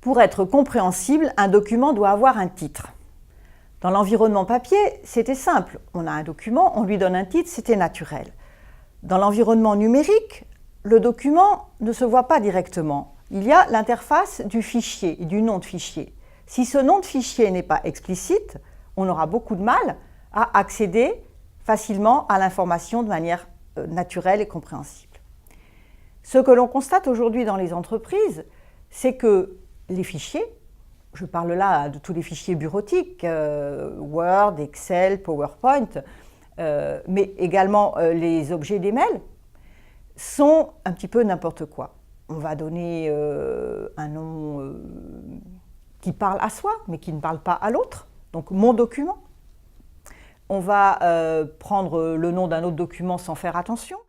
Pour être compréhensible, un document doit avoir un titre. Dans l'environnement papier, c'était simple. On a un document, on lui donne un titre, c'était naturel. Dans l'environnement numérique, le document ne se voit pas directement. Il y a l'interface du fichier et du nom de fichier. Si ce nom de fichier n'est pas explicite, on aura beaucoup de mal à accéder facilement à l'information de manière naturelle et compréhensible. Ce que l'on constate aujourd'hui dans les entreprises, c'est que les fichiers, je parle là de tous les fichiers bureautiques, Word, Excel, PowerPoint, mais également les objets des mails, sont un petit peu n'importe quoi. On va donner un nom qui parle à soi, mais qui ne parle pas à l'autre, donc mon document. On va prendre le nom d'un autre document sans faire attention.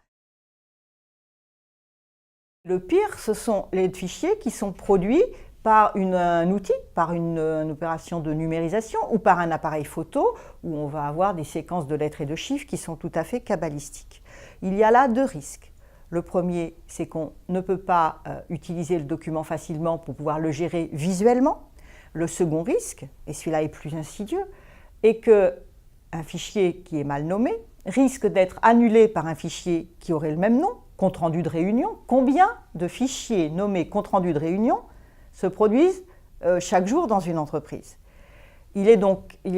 Le pire, ce sont les fichiers qui sont produits par un outil, par une opération de numérisation ou par un appareil photo où on va avoir des séquences de lettres et de chiffres qui sont tout à fait cabalistiques. Il y a là deux risques. Le premier, c'est qu'on ne peut pas utiliser le document facilement pour pouvoir le gérer visuellement. Le second risque, et celui-là est plus insidieux, est qu'un fichier qui est mal nommé risque d'être annulé par un fichier qui aurait le même nom, compte-rendu de réunion. Combien de fichiers nommés compte-rendu de réunion se produisent chaque jour dans une entreprise? Il y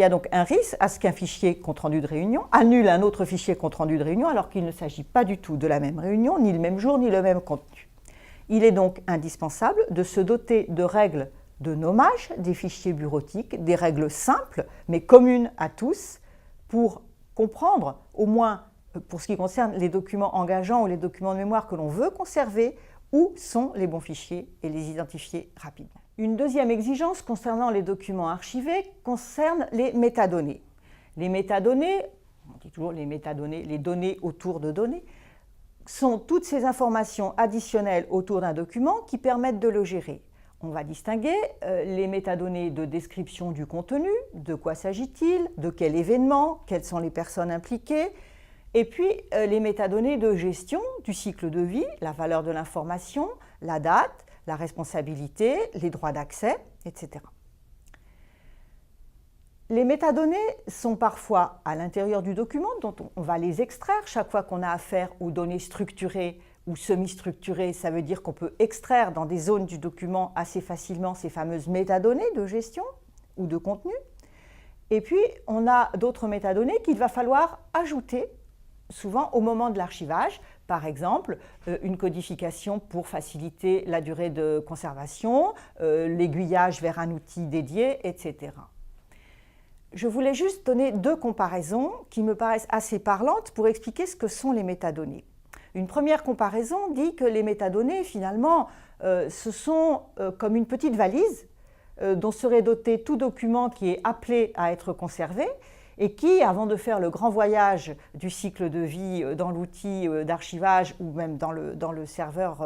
a donc un risque à ce qu'un fichier compte-rendu de réunion annule un autre fichier compte-rendu de réunion alors qu'il ne s'agit pas du tout de la même réunion, ni le même jour, ni le même contenu. Il est donc indispensable de se doter de règles de nommage des fichiers bureautiques, des règles simples mais communes à tous pour comprendre, au moins pour ce qui concerne les documents engageants ou les documents de mémoire que l'on veut conserver, où sont les bons fichiers et les identifier rapidement. Une deuxième exigence concernant les documents archivés concerne les métadonnées. Les métadonnées, on dit toujours les métadonnées, les données autour de données, sont toutes ces informations additionnelles autour d'un document qui permettent de le gérer. On va distinguer les métadonnées de description du contenu, de quoi s'agit-il, de quel événement, quelles sont les personnes impliquées, et puis les métadonnées de gestion du cycle de vie, la valeur de l'information, la date, la responsabilité, les droits d'accès, etc. Les métadonnées sont parfois à l'intérieur du document, dont on va les extraire chaque fois qu'on a affaire aux données structurées ou semi-structurées. Ça veut dire qu'on peut extraire dans des zones du document assez facilement ces fameuses métadonnées de gestion ou de contenu. Et puis, on a d'autres métadonnées qu'il va falloir ajouter souvent au moment de l'archivage, par exemple une codification pour faciliter la durée de conservation, l'aiguillage vers un outil dédié, etc. Je voulais juste donner deux comparaisons qui me paraissent assez parlantes pour expliquer ce que sont les métadonnées. Une première comparaison dit que les métadonnées, finalement, ce sont comme une petite valise dont serait doté tout document qui est appelé à être conservé et qui, avant de faire le grand voyage du cycle de vie dans l'outil d'archivage ou même dans le serveur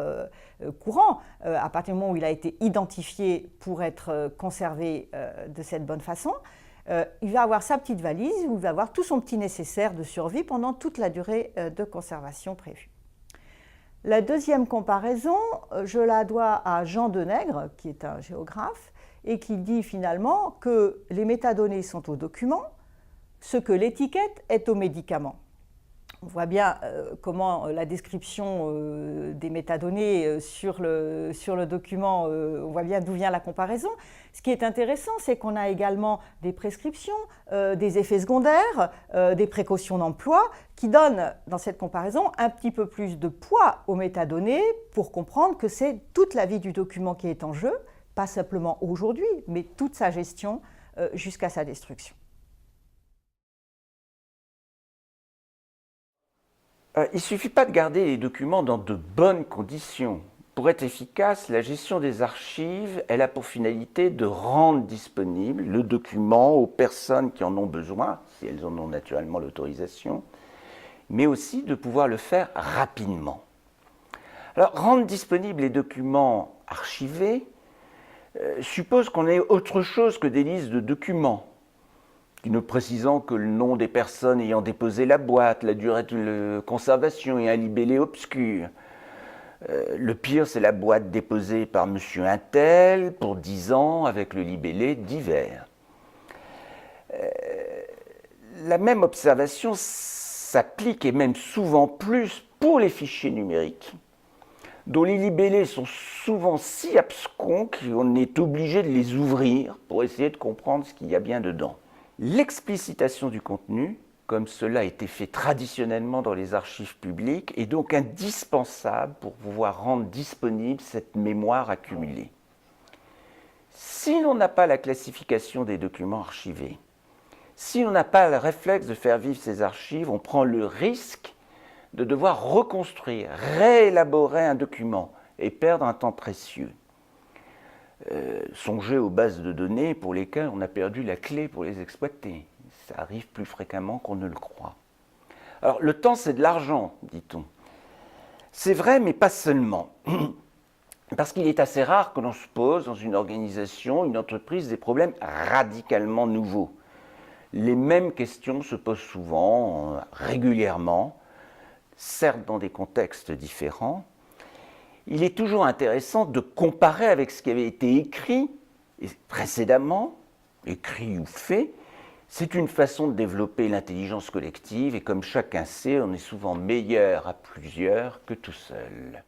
courant, à partir du moment où il a été identifié pour être conservé de cette bonne façon, il va avoir sa petite valise où il va avoir tout son petit nécessaire de survie pendant toute la durée de conservation prévue. La deuxième comparaison, je la dois à Jean Denègre, qui est un géographe, et qui dit finalement que les métadonnées sont au document, ce que l'étiquette est au médicament. On voit bien comment la description des métadonnées sur le document, on voit bien d'où vient la comparaison. Ce qui est intéressant, c'est qu'on a également des prescriptions, des effets secondaires, des précautions d'emploi qui donnent, dans cette comparaison, un petit peu plus de poids aux métadonnées pour comprendre que c'est toute la vie du document qui est en jeu, pas simplement aujourd'hui, mais toute sa gestion jusqu'à sa destruction. Il ne suffit pas de garder les documents dans de bonnes conditions. Pour être efficace, la gestion des archives, elle a pour finalité de rendre disponible le document aux personnes qui en ont besoin, si elles en ont naturellement l'autorisation, mais aussi de pouvoir le faire rapidement. Alors, rendre disponibles les documents archivés suppose qu'on ait autre chose que des listes de documents, ne précisant que le nom des personnes ayant déposé la boîte, la durée de conservation et un libellé obscur. Le pire, c'est la boîte déposée par monsieur Untel pour 10 ans avec le libellé divers. La même observation s'applique, et même souvent plus, pour les fichiers numériques, dont les libellés sont souvent si abscons qu'on est obligé de les ouvrir pour essayer de comprendre ce qu'il y a bien dedans. L'explicitation du contenu, comme cela a été fait traditionnellement dans les archives publiques, est donc indispensable pour pouvoir rendre disponible cette mémoire accumulée. Si l'on n'a pas la classification des documents archivés, si on n'a pas le réflexe de faire vivre ces archives, on prend le risque de devoir reconstruire, réélaborer un document et perdre un temps précieux. Songez aux bases de données pour lesquelles on a perdu la clé pour les exploiter. Ça arrive plus fréquemment qu'on ne le croit. Alors, le temps, c'est de l'argent, dit-on. C'est vrai, mais pas seulement. Parce qu'il est assez rare que l'on se pose dans une organisation, une entreprise, des problèmes radicalement nouveaux. Les mêmes questions se posent souvent, régulièrement, certes dans des contextes différents. Il est toujours intéressant de comparer avec ce qui avait été écrit précédemment, écrit ou fait. C'est une façon de développer l'intelligence collective et comme chacun sait, on est souvent meilleur à plusieurs que tout seul.